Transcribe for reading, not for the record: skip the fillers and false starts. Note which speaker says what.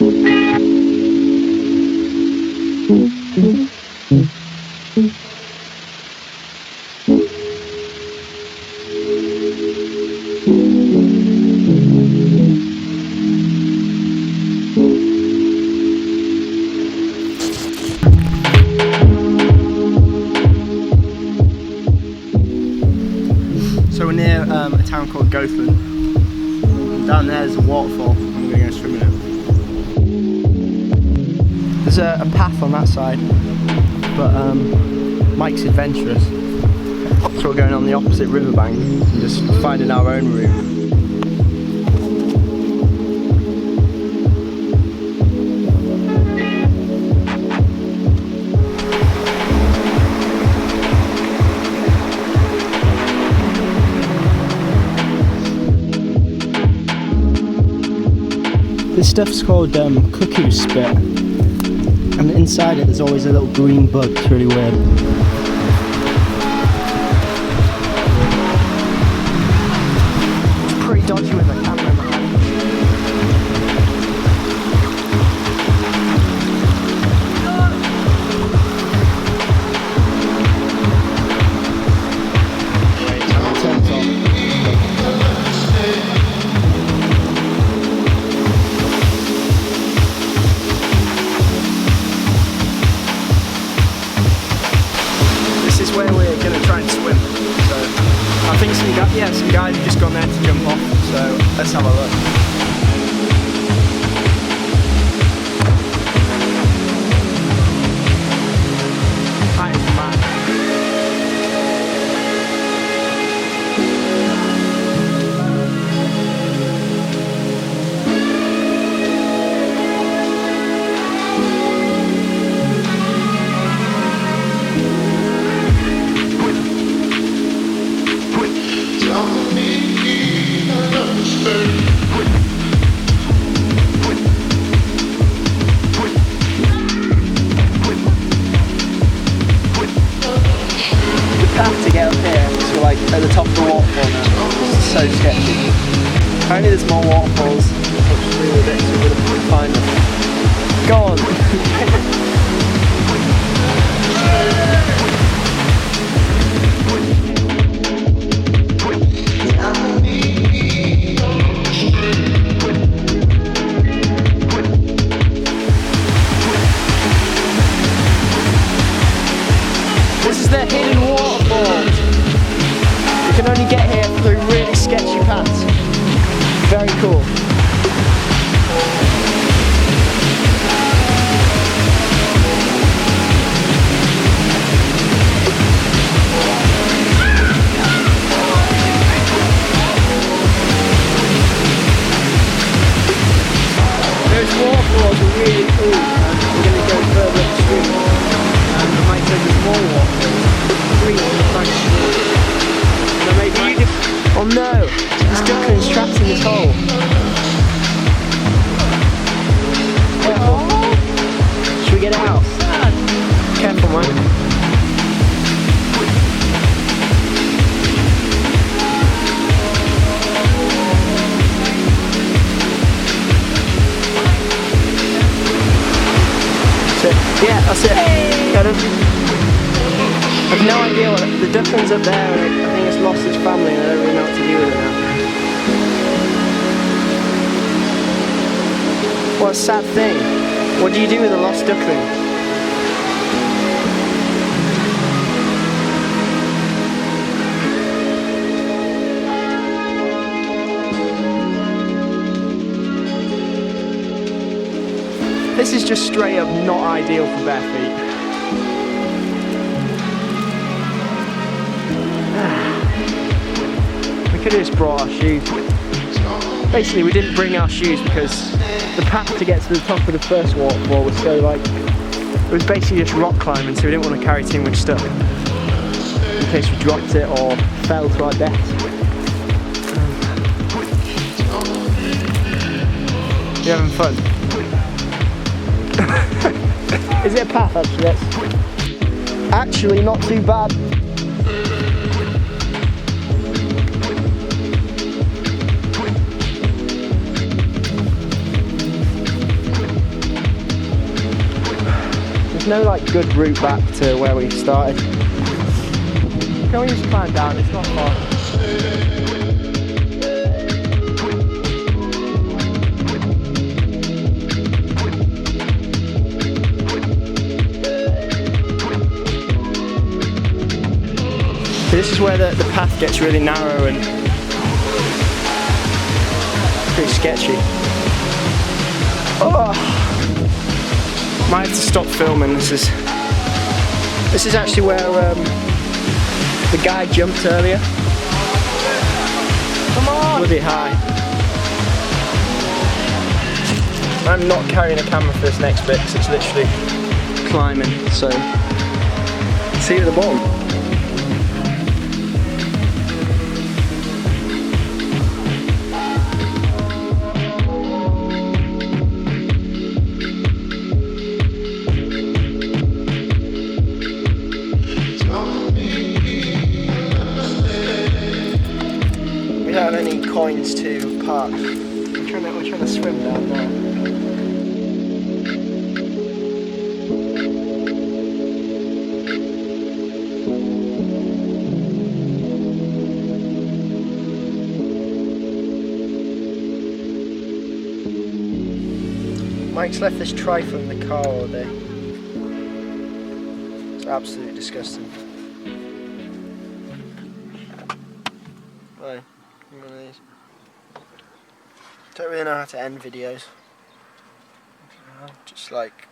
Speaker 1: So we're near a town called Gothland. And down there's a waterfall. I'm going to go swimming in it. There's a path on that side, but Mike's adventurous. So we're going on the opposite riverbank and just finding our own route. This stuff's called cuckoo spit, and inside it there's always a little green bug. It's really weird. It's pretty dodgy with the camera in my hand. Wait, I'm gonna turn this off. Where we're going to try and swim. So I think some guys have just gone there to jump off, so let's have a look. That is mad. To get up here, so we're like at the top of the waterfall now. It's so sketchy. Apparently there's more waterfalls upstream a bit, so we're gonna find them. Go on! This is the hidden waterfall. You can only get here through really sketchy paths. Very cool. Those waterfalls are really cool. We're going to go further upstream. I might take this more water. Oh no! This duckling's trapped in this hole. Careful. Should we get out? Careful, man. That's it. Yeah, that's it. Got him. I have no idea what the duckling's up there, and I think it's lost its family, and I don't really know what to do with it now. What a sad thing. What do you do with a lost duckling? This is just straight up not ideal for bare feet. We could have just brought our shoes. Basically, we didn't bring our shoes because the path to get to the top of the first waterfall was so it was basically just rock climbing, so we didn't want to carry too much stuff in case we dropped it or fell to our death. You having fun? Is it a path actually? Actually not too bad. There's no like good route back to where we started. Can we just climb down? It's not far. This is where the path gets really narrow and pretty sketchy. Oh, might have to stop filming. This is actually where the guy jumped earlier. Come on! Bloody high. I'm not carrying a camera for this next bit because it's literally climbing. So see you at the bottom. We don't have any coins to park. We're trying to swim down there. Mike's left this trifle in the car all day. It's absolutely disgusting. Right. One of these. Don't really know how to end videos. Just like